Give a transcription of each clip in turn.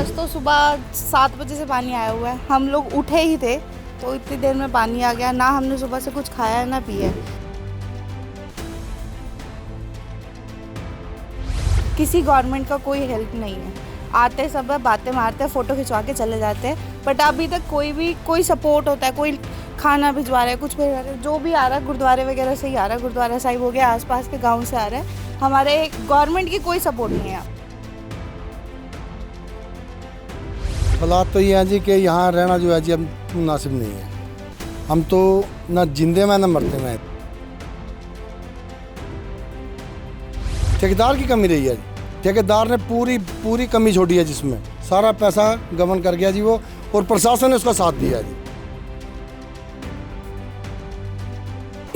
आज तो सुबह 7 बजे से पानी आया हुआ है। हम लोग उठे ही थे तो इतनी देर में पानी आ गया। ना हमने सुबह से कुछ खाया है ना पिया है। किसी गवर्नमेंट का कोई हेल्प नहीं है। आते सब है, बातें मारते हैं, फ़ोटो खिंचवा के चले जाते हैं, बट अभी तक कोई सपोर्ट होता है, कोई खाना भिजवा रहा है, कुछ भिजवा रहा है, जो भी आ रहा है गुरुद्वारे वगैरह से ही आ रहा है। गुरुद्वारा साहिब हो गया, आसपास के गाँव से आ रहा है। हमारे गवर्नमेंट की कोई सपोर्ट नहीं है। हालात तो ये हैं जी कि यहाँ रहना जो है जी अब मुनासिब नहीं है। हम तो ना जिंदे में ना मरते में। ठेकेदार की कमी रही है जी। ठेकेदार ने पूरी कमी छोड़ी है, जिसमें सारा पैसा गबन कर गया जी वो, और प्रशासन ने उसका साथ दिया जी।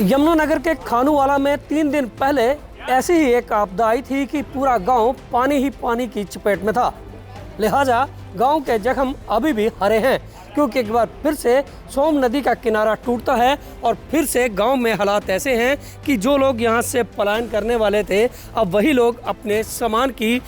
यमुनानगर के खानूवाला में 3 दिन पहले ऐसी ही एक आपदा आई थी कि पूरा गांव पानी ही पानी की चपेट में था। लिहाजा गांव के जख्म अभी भी हरे हैं, क्योंकि एक बार फिर से सोम नदी का किनारा टूटता है और फिर से गांव में हालात ऐसे हैं कि जो लोग यहां से पलायन करने वाले थे, अब वही लोग अपने सामान की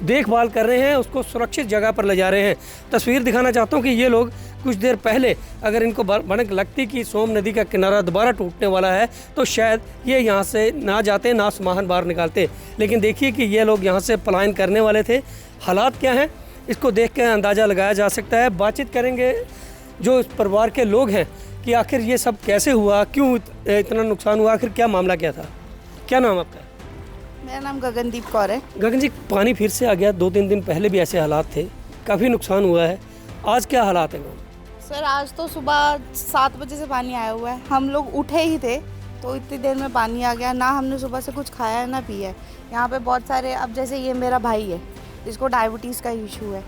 देखभाल कर रहे हैं, उसको सुरक्षित जगह पर ले जा रहे हैं। तस्वीर दिखाना चाहता हूं कि ये लोग कुछ देर पहले अगर इनको भनक लगती कि सोम नदी का किनारा दोबारा टूटने वाला है तो शायद ये यहाँ से ना जाते, ना सामान बाहर निकालते। लेकिन देखिए कि ये लोग यहाँ से पलायन करने वाले थे। हालात क्या हैं इसको देख कर अंदाज़ा लगाया जा सकता है। बातचीत करेंगे जो इस परिवार के लोग हैं कि आखिर ये सब कैसे हुआ, क्यों इतना नुकसान हुआ, आखिर क्या मामला क्या था। क्या नाम आपका? मेरा नाम गगनदीप कौर है। गगन जी, पानी फिर से आ गया, 2-3 दिन पहले भी ऐसे हालात थे, काफ़ी नुकसान हुआ है, आज क्या हालात हैं? सर आज तो सुबह 7 बजे से पानी आया हुआ है। हम लोग उठे ही थे तो इतनी देर में पानी आ गया। ना हमने सुबह से कुछ खाया है ना पिया है। यहाँ पे बहुत सारे, अब जैसे ये मेरा भाई है जिसको डायबिटीज़ का इशू है,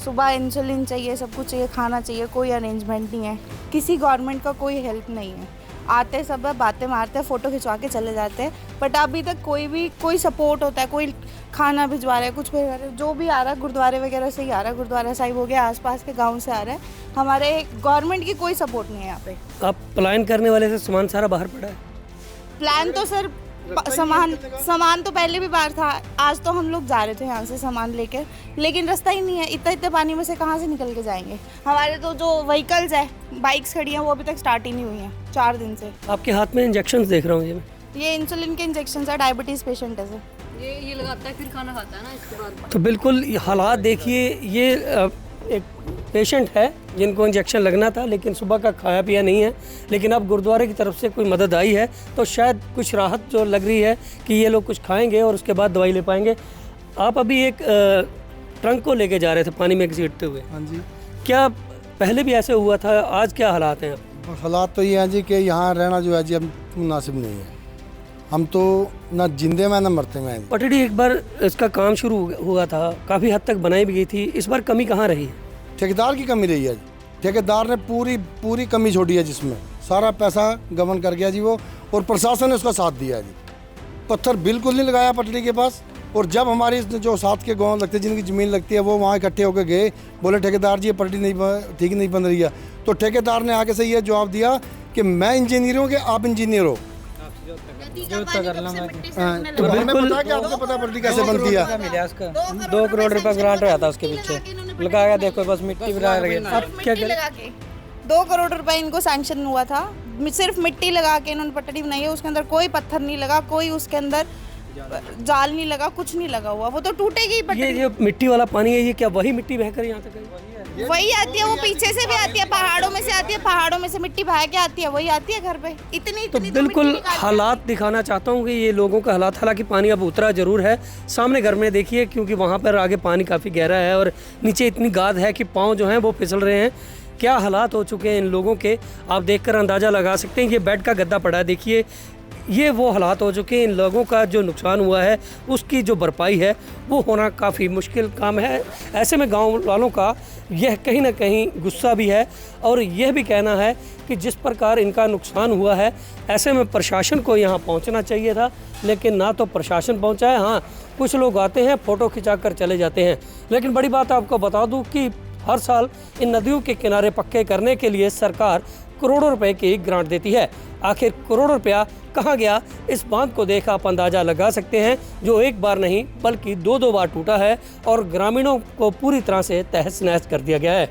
सुबह इंसुलिन चाहिए, सब कुछ चाहिए, खाना चाहिए, कोई अरेंजमेंट नहीं है। किसी गवर्नमेंट का कोई हेल्प नहीं है। आते सब है, बातें मारते हैं, फ़ोटो खिंचवा के चले जाते हैं, बट अभी तक कोई सपोर्ट होता है, कोई खाना भिजवा रहा है, कुछ भिजवा रहा है, जो भी आ रहा है गुरुद्वारे वगैरह से ही आ रहा है। गुरुद्वारा साहिब हो गया, आसपास के गाँव से आ रहा है। हमारे गवर्नमेंट की कोई सपोर्ट नहीं है यहाँ पे। आप पलायन करने वाले से सामान सारा बाहर पड़ा है? प्लान तो सर सामान तो पहले भी बाहर था। आज तो हम लोग जा रहे थे यहाँ से सामान लेकर, लेकिन रास्ता ही नहीं है। इतने पानी में से कहाँ से निकल के जाएंगे। हमारे तो जो व्हीकल्स है, बाइक्स खड़ी हैं, वो अभी तक स्टार्ट ही नहीं हुई हैं 4 दिन से। आपके हाथ में इंजेक्शन देख रहा हूँ ये इंसुलिन के इंजेक्शन है, डायबिटीज़ पेशेंट है सर। ये लगाता है फिर खाना खाता है ना, इसके बाद। तो बिल्कुल हालात देखिए, ये एक पेशेंट है जिनको इंजेक्शन लगना था, लेकिन सुबह का खाया पिया नहीं है। लेकिन अब गुरुद्वारे की तरफ से कोई मदद आई है तो शायद कुछ राहत जो लग रही है कि ये लोग कुछ खाएंगे और उसके बाद दवाई ले पाएंगे। आप अभी एक ट्रंक को लेके जा रहे थे पानी में घसीटते हुए। हाँ जी। क्या पहले भी ऐसे हुआ था? आज क्या हालात हैं? हालात तो ये हैं जी कि यहाँ रहना जो है जी अब मुनासिब नहीं है। हम तो ना जिंदे में ना मरते में। पटड़ी एक बार इसका काम शुरू हुआ था, काफ़ी हद तक बनाई भी गई थी, इस बार कमी कहाँ रही है? ठेकेदार की कमी रही है जी। ठेकेदार ने पूरी कमी छोड़ी है, जिसमें सारा पैसा गबन कर गया जी वो, और प्रशासन ने उसका साथ दिया जी। पत्थर बिल्कुल नहीं लगाया पटड़ी के पास। और जब हमारी जो साथ के गांव लगते हैं, जिनकी ज़मीन लगती है, वो वहाँ इकट्ठे होकर गए, बोले ठेकेदार जी ये पटड़ी ठीक नहीं बन रही है। तो ठेकेदार ने आके से ये जवाब दिया कि मैं इंजीनियर हूँ कि आप इंजीनियर हो। तो बिल्कुल आपको पता पटड़ी कैसे बनती है। 2 करोड़ रुपया ग्रांट आया था उसके पीछे, लगाया देखो बस मिट्टी भी लगा रही है। क्या 2 करोड़ रुपए इनको सैंक्शन हुआ था, सिर्फ मिट्टी लगा के इन्होंने पटड़ी बनाई है। उसके अंदर कोई पत्थर नहीं लगा, कोई उसके अंदर जाल नहीं लगा, कुछ नहीं लगा हुआ, वो तो टूटेगी पटड़ी। ये जो मिट्टी वाला पानी है, ये क्या वही मिट्टी बहकर यहाँ तक वही आती है? वो पीछे से भी आती है, पहाड़ों में से आती है, पहाड़ों में से मिट्टी बहा के आती है, वही आती है घर पे। इतनी तो बिल्कुल हालात दिखाना चाहता हूँ कि ये लोगों का हालात, हालांकि पानी अब उतरा जरूर है। सामने घर में देखिए, क्योंकि वहाँ पर आगे पानी काफ़ी गहरा है और नीचे इतनी गाद है कि पाँव जो हैं वो फिसल रहे हैं। क्या हालात हो चुके हैं इन लोगों के, आप देखकर अंदाज़ा लगा सकते हैं। ये बेड का गद्दा पड़ा है, देखिए ये वो हालात हो चुके हैं। इन लोगों का जो नुकसान हुआ है उसकी जो भरपाई है वो होना काफ़ी मुश्किल काम है। ऐसे में गांव वालों का यह कहीं ना कहीं गुस्सा भी है और यह भी कहना है कि जिस प्रकार इनका नुकसान हुआ है, ऐसे में प्रशासन को यहाँ पहुँचना चाहिए था, लेकिन ना तो प्रशासन पहुँचा है। हाँ, कुछ लोग आते हैं, फ़ोटो खिंचा कर चले जाते हैं। लेकिन बड़ी बात आपको बता दूँ कि हर साल इन नदियों के किनारे पक्के करने के लिए सरकार करोड़ों रुपए की ग्रांट देती है। आखिर करोड़ों रुपया कहाँ गया, इस बांध को देख आप अंदाजा लगा सकते हैं, जो एक बार नहीं बल्कि 2-2 बार टूटा है और ग्रामीणों को पूरी तरह से तहस नहस कर दिया गया है।